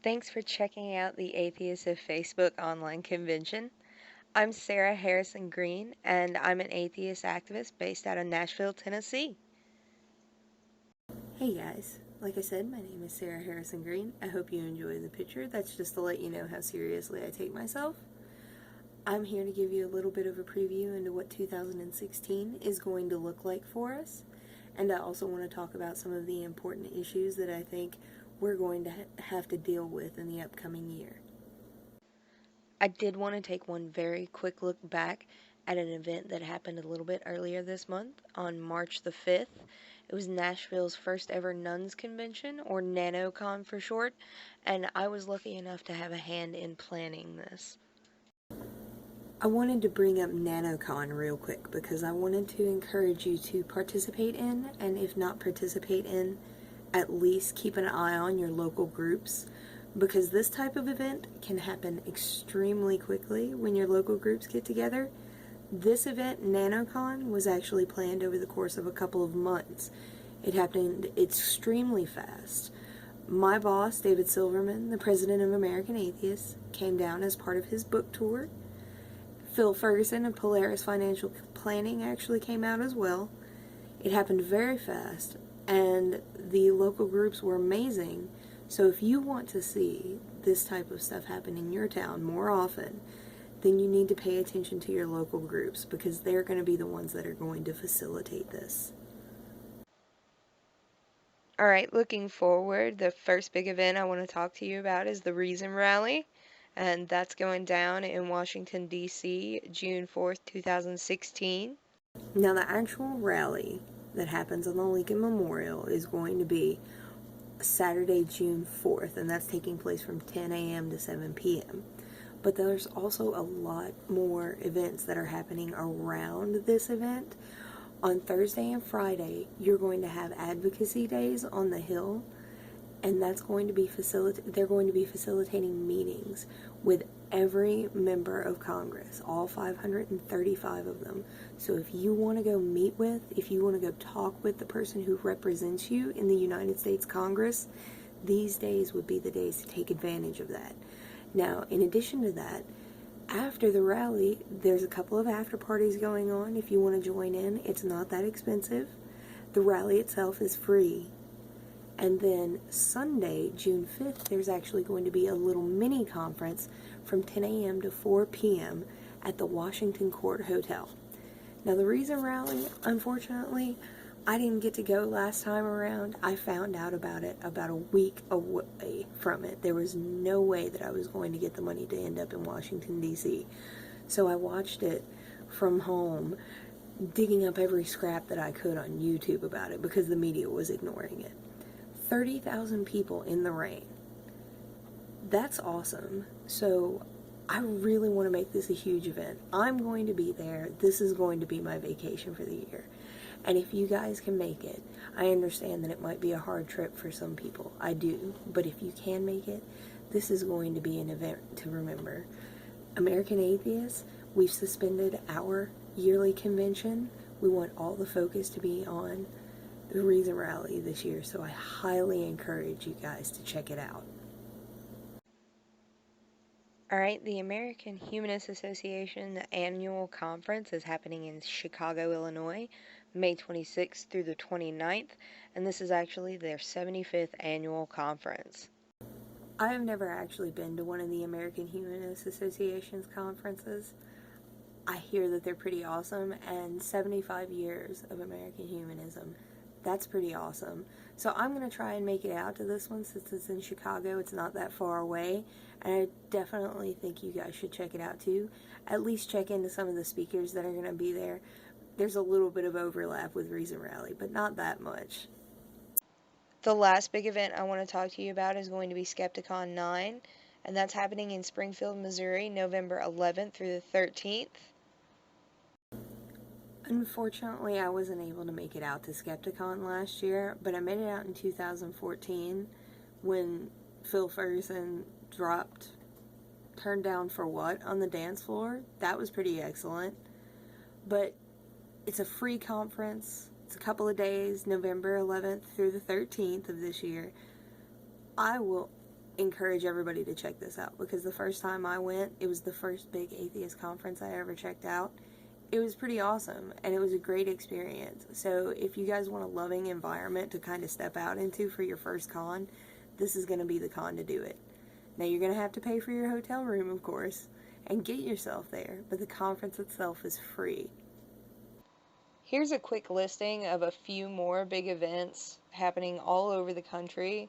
Thanks for checking out the Atheist of Facebook online convention. I'm Sarah Harrison Green, and I'm an atheist activist based out of Nashville, Tennessee. Hey guys, like I said, my name is Sarah Harrison Green. I hope you enjoy the picture. That's just to let you know how seriously I take myself. I'm here to give you a little bit of a preview into what 2016 is going to look like for us. And I also want to talk about some of the important issues that I think we're going to have to deal with in the upcoming year. I did want to take one very quick look back at an event that happened a little bit earlier this month on March the 5th. It was Nashville's first ever Nuns Convention, or NanoCon for short, and I was lucky enough to have a hand in planning this. I wanted to bring up NanoCon real quick because I wanted to encourage you to participate in, and if not participate in, at least keep an eye on your local groups, because this type of event can happen extremely quickly when your local groups get together. This event, NanoCon, was actually planned over the course of a couple of months. It happened extremely fast. My boss, David Silverman, the president of American Atheists, came down as part of his book tour. Phil Ferguson of Polaris Financial Planning actually came out as well. It happened very fast, and the local groups were amazing. So if you want to see this type of stuff happen in your town more often, then you need to pay attention to your local groups, because they're going to be the ones that are going to facilitate this. Alright, looking forward, the first big event I want to talk to you about is the Reason Rally, and that's going down in Washington, D.C., June 4th, 2016. Now, the actual rally that happens on the Lincoln Memorial is going to be Saturday, June 4th, and that's taking place from 10 a.m. to 7 p.m. But there's also a lot more events that are happening around this event. On Thursday and Friday, you're going to have advocacy days on the Hill, and that's going to be they're going to be facilitating meetings with every member of Congress, all 535 of them. So if you want to go meet with, if you want to go talk with the person who represents you in the United States Congress, these days would be the days to take advantage of that. Now, in addition to that, after the rally, there's a couple of after parties going on. If you want to join in, it's not that expensive. The rally itself is free. And then Sunday, June 5th, there's actually going to be a little mini conference from 10 a.m. to 4 p.m. at the Washington Court Hotel. Now, the Reason Rally, unfortunately, I didn't get to go last time around. I found out about it about a week away from it. There was no way that I was going to get the money to end up in Washington, D.C. So I watched it from home, digging up every scrap that I could on YouTube about it because the media was ignoring it. 30,000 people in the rain. That's awesome. So I really want to make this a huge event. I'm going to be there. This is going to be my vacation for the year. And if you guys can make it, I understand that it might be a hard trip for some people. I do. But if you can make it, this is going to be an event to remember. American Atheists, we've suspended our yearly convention. We want all the focus to be on the Reason Rally this year, so I highly encourage you guys to check it out. Alright, the American Humanist Association annual conference is happening in Chicago, Illinois, May 26th through the 29th, and this is actually their 75th annual conference. I have never actually been to one of the American Humanist Association's conferences. I hear that they're pretty awesome, and 75 years of American humanism, that's pretty awesome. So I'm going to try and make it out to this one since it's in Chicago. It's not that far away, and I definitely think you guys should check it out too. At least check into some of the speakers that are going to be there. There's a little bit of overlap with Reason Rally, but not that much. The last big event I want to talk to you about is going to be Skepticon 9, and that's happening in Springfield, Missouri, November 11th through the 13th. Unfortunately, I wasn't able to make it out to Skepticon last year, but I made it out in 2014 when Phil Ferguson dropped Turned Down for What on the dance floor. That was pretty excellent. But it's a free conference. It's a couple of days, November 11th through the 13th of this year. I will encourage everybody to check this out, because the first time I went, it was the first big atheist conference I ever checked out. It was pretty awesome, and it was a great experience. So if you guys want a loving environment to kind of step out into for your first con, this is going to be the con to do it. Now you're going to have to pay for your hotel room, of course, and get yourself there, but the conference itself is free. Here's a quick listing of a few more big events happening all over the country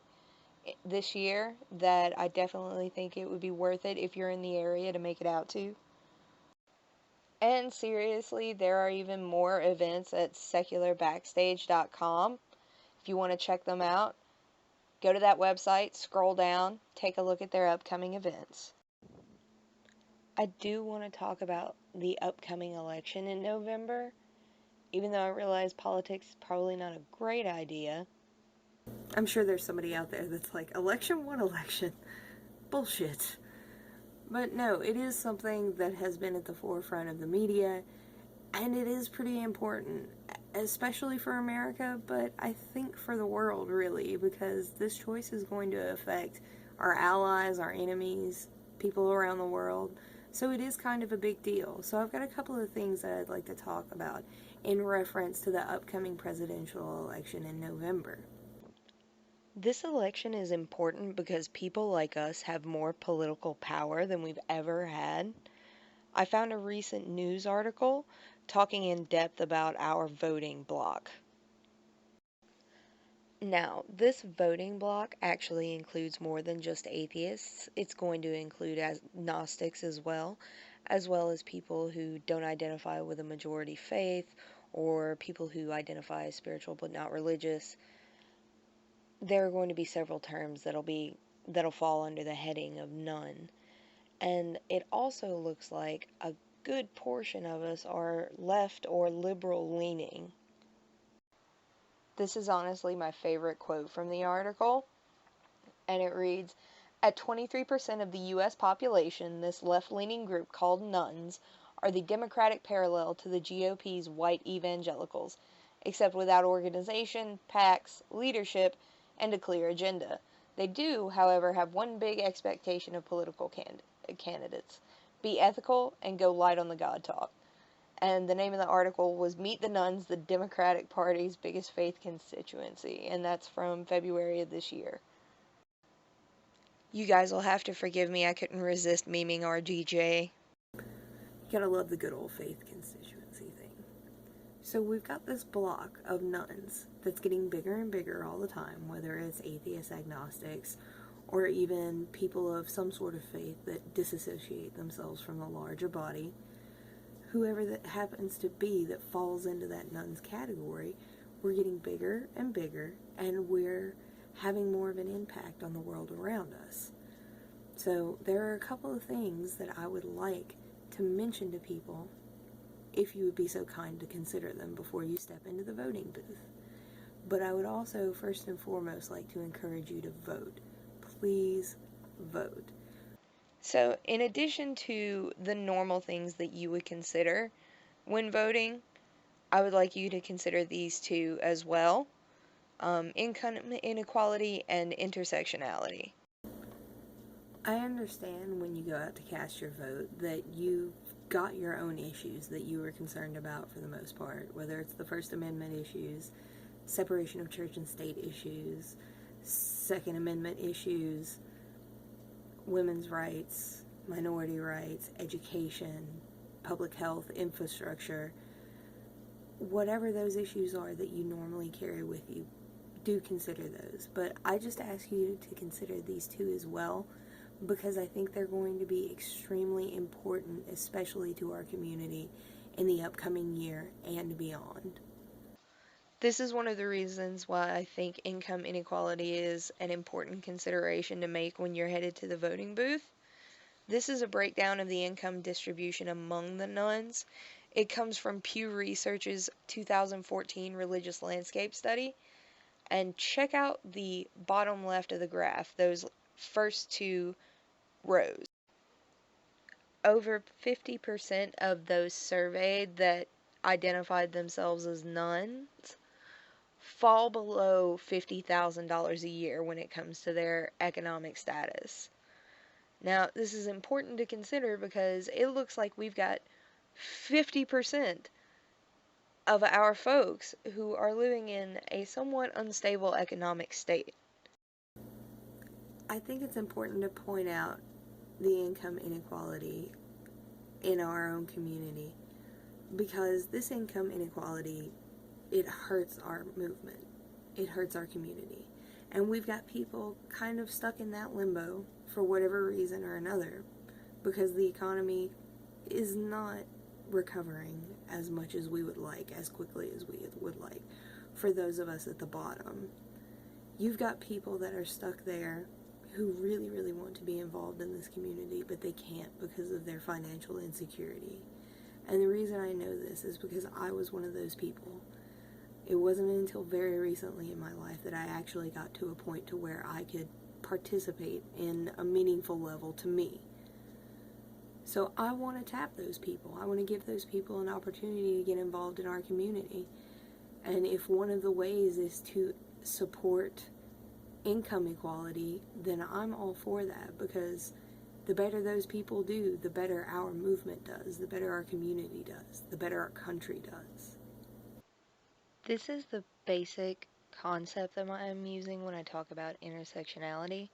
this year that I definitely think it would be worth it if you're in the area to make it out to. And seriously, there are even more events at secularbackstage.com. If you want to check them out, go to that website, scroll down, take a look at their upcoming events. I do want to talk about the upcoming election in November, even though I realize politics is probably not a great idea. I'm sure there's somebody out there that's like, election? What election? Bullshit. But no, it is something that has been at the forefront of the media, and it is pretty important, especially for America, but I think for the world, really, because this choice is going to affect our allies, our enemies, people around the world. So it is kind of a big deal. So I've got a couple of things that I'd like to talk about in reference to the upcoming presidential election in November. This election is important because people like us have more political power than we've ever had. I found a recent news article talking in depth about our voting bloc. Now, this voting bloc actually includes more than just atheists. It's going to include agnostics as well as people who don't identify with a majority faith or people who identify as spiritual but not religious. There are going to be several terms that'll fall under the heading of none. And it also looks like a good portion of us are left or liberal leaning. This is honestly my favorite quote from the article, and it reads, "At 23% of the U.S. population, this left-leaning group called nuns are the Democratic parallel to the GOP's white evangelicals, except without organization, PACs, leadership, and a clear agenda. They do, however, have one big expectation of political candidates: be ethical and go light on the God talk." And the name of the article was "Meet the Nuns, the Democratic Party's Biggest Faith Constituency," and that's from February of this year. You guys will have to forgive me, I couldn't resist memeing RGJ. You gotta love the good old faith constituency thing. So we've got this block of nuns that's getting bigger and bigger all the time, whether it's atheists, agnostics, or even people of some sort of faith that disassociate themselves from the larger body. Whoever that happens to be that falls into that nuns category, we're getting bigger and bigger, and we're having more of an impact on the world around us. So there are a couple of things that I would like to mention to people, if you would be so kind to consider them before you step into the voting booth. But I would also, first and foremost, like to encourage you to vote. Please vote. So, in addition to the normal things that you would consider when voting, I would like you to consider these two as well: income inequality and intersectionality. I understand when you go out to cast your vote that you've got your own issues that you are concerned about for the most part, whether it's the First Amendment issues, separation of church and state issues, Second Amendment issues, women's rights, minority rights, education, public health, infrastructure. Whatever those issues are that you normally carry with you, do consider those. But I just ask you to consider these two as well, because I think they're going to be extremely important, especially to our community in the upcoming year and beyond. This is one of the reasons why I think income inequality is an important consideration to make when you're headed to the voting booth. This is a breakdown of the income distribution among the nuns. It comes from Pew Research's 2014 Religious Landscape Study. And check out the bottom left of the graph, those first two rows. Over 50% of those surveyed that identified themselves as nuns fall below $50,000 a year when it comes to their economic status. Now, this is important to consider because it looks like we've got 50% of our folks who are living in a somewhat unstable economic state. I think it's important to point out the income inequality in our own community because this income inequality, it hurts our movement. It hurts our community. And we've got people kind of stuck in that limbo for whatever reason or another because the economy is not recovering as much as we would like, as quickly as we would like, for those of us at the bottom. You've got people that are stuck there who really, really want to be involved in this community, but they can't because of their financial insecurity. And the reason I know this is because I was one of those people. It wasn't until very recently in my life that I actually got to a point to where I could participate in a meaningful level to me. So I want to tap those people. I want to give those people an opportunity to get involved in our community. And if one of the ways is to support income equality, then I'm all for that because the better those people do, the better our movement does, the better our community does, the better our country does. This is the basic concept that I'm using when I talk about intersectionality,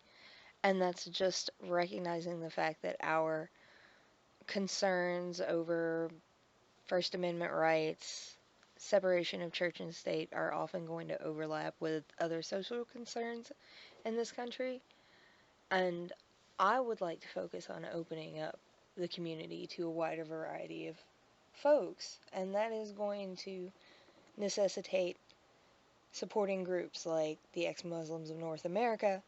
and that's just recognizing the fact that our concerns over First Amendment rights, separation of church and state are often going to overlap with other social concerns in this country. And I would like to focus on opening up the community to a wider variety of folks. And that is going to necessitate supporting groups like the ex Muslims of North America,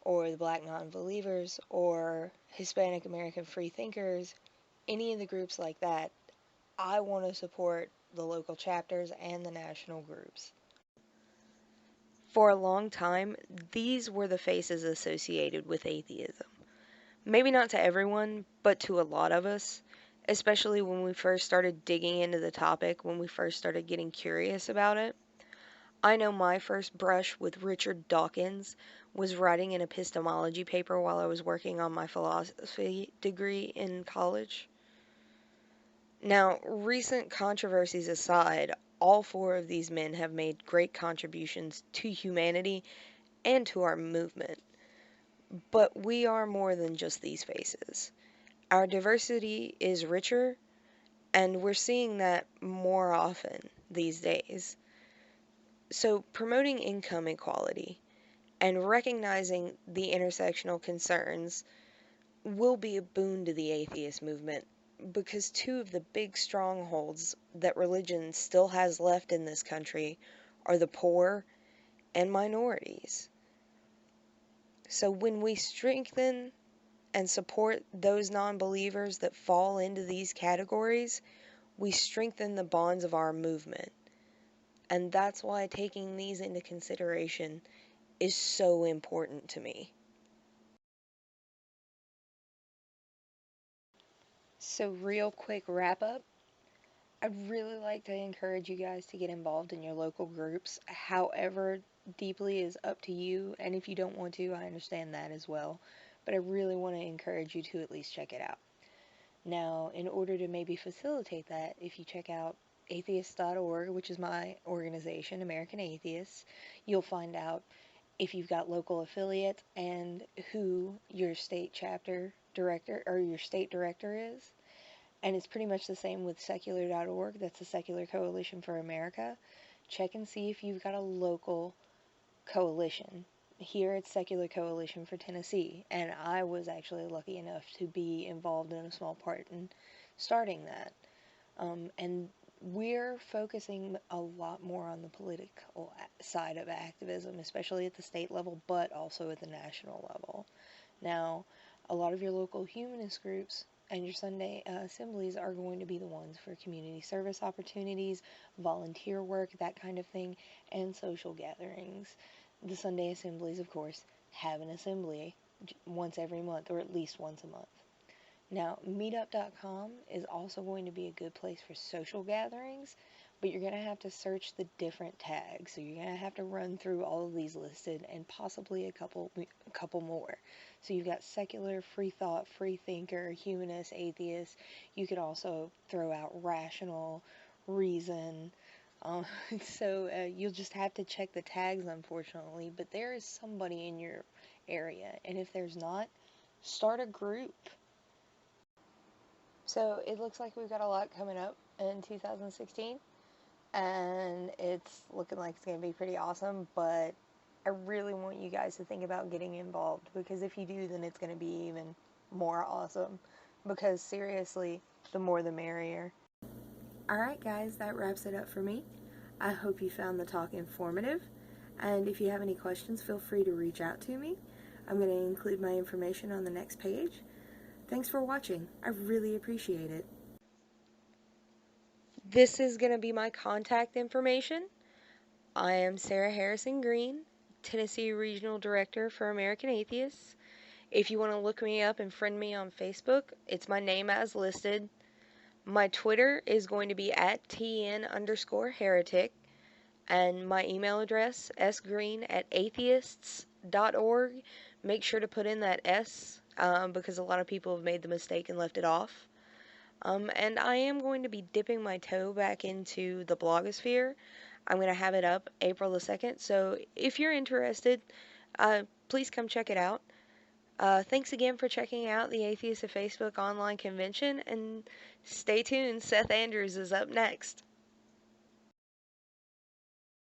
or the Black Non Believers, or Hispanic American Free Thinkers, any of the groups like that. I want to support the local chapters and the national groups. For a long time, these were the faces associated with atheism. Maybe not to everyone, but to a lot of us, especially when we first started digging into the topic, when we first started getting curious about it. I know my first brush with Richard Dawkins was writing an epistemology paper while I was working on my philosophy degree in college. Now, recent controversies aside, all four of these men have made great contributions to humanity and to our movement. But we are more than just these faces. Our diversity is richer, and we're seeing that more often these days. So, promoting income equality and recognizing the intersectional concerns will be a boon to the atheist movement because two of the big strongholds that religion still has left in this country are the poor and minorities. So when we strengthen and support those non believers that fall into these categories, we strengthen the bonds of our movement. And that's why taking these into consideration is so important to me. So, real quick wrap up. I'd really like to encourage you guys to get involved in your local groups. However deeply is up to you, and if you don't want to, I understand that as well. But I really want to encourage you to at least check it out. Now, in order to maybe facilitate that, if you check out atheist.org, which is my organization, American Atheists, you'll find out if you've got local affiliates and who your state chapter director or your state director is. And it's pretty much the same with secular.org. That's the Secular Coalition for America. Check and see if you've got a local coalition. Here it's Secular Coalition for Tennessee, and I was actually lucky enough to be involved in a small part in starting that. And we're focusing a lot more on the political side of activism, especially at the state level, but also at the national level. Now, a lot of your local humanist groups and your Sunday assemblies are going to be the ones for community service opportunities, volunteer work, that kind of thing, and social gatherings. The Sunday assemblies, of course, have an assembly once every month, or at least once a month. Now, meetup.com is also going to be a good place for social gatherings, but you're going to have to search the different tags. So you're going to have to run through all of these listed and possibly a couple more. So you've got secular, free thought, free thinker, humanist, atheist. You could also throw out rational, reason. Um, so you'll just have to check the tags, unfortunately. But there is somebody in your area, and if there's not, start a group. So it looks like we've got a lot coming up in 2016, and it's looking like it's going to be pretty awesome. But I really want you guys to think about getting involved, because if you do, then it's going to be even more awesome. Because seriously, the more the merrier. Alright, guys, that wraps it up for me. I hope you found the talk informative, and if you have any questions, feel free to reach out to me. I'm going to include my information on the next page. Thanks for watching. I really appreciate it. This is going to be my contact information. I am Sarah Harrison Green, Tennessee Regional Director for American Atheists. If you want to look me up and friend me on Facebook, it's my name as listed. My Twitter is going to be at @tn_heretic, and my email address, sgreen@atheists.org. Make sure to put in that S, because a lot of people have made the mistake and left it off. And I am going to be dipping my toe back into the blogosphere. I'm going to have it up April the 2nd, so if you're interested, please come check it out. Thanks again for checking out the Atheist of Facebook online convention, and stay tuned, Seth Andrews is up next.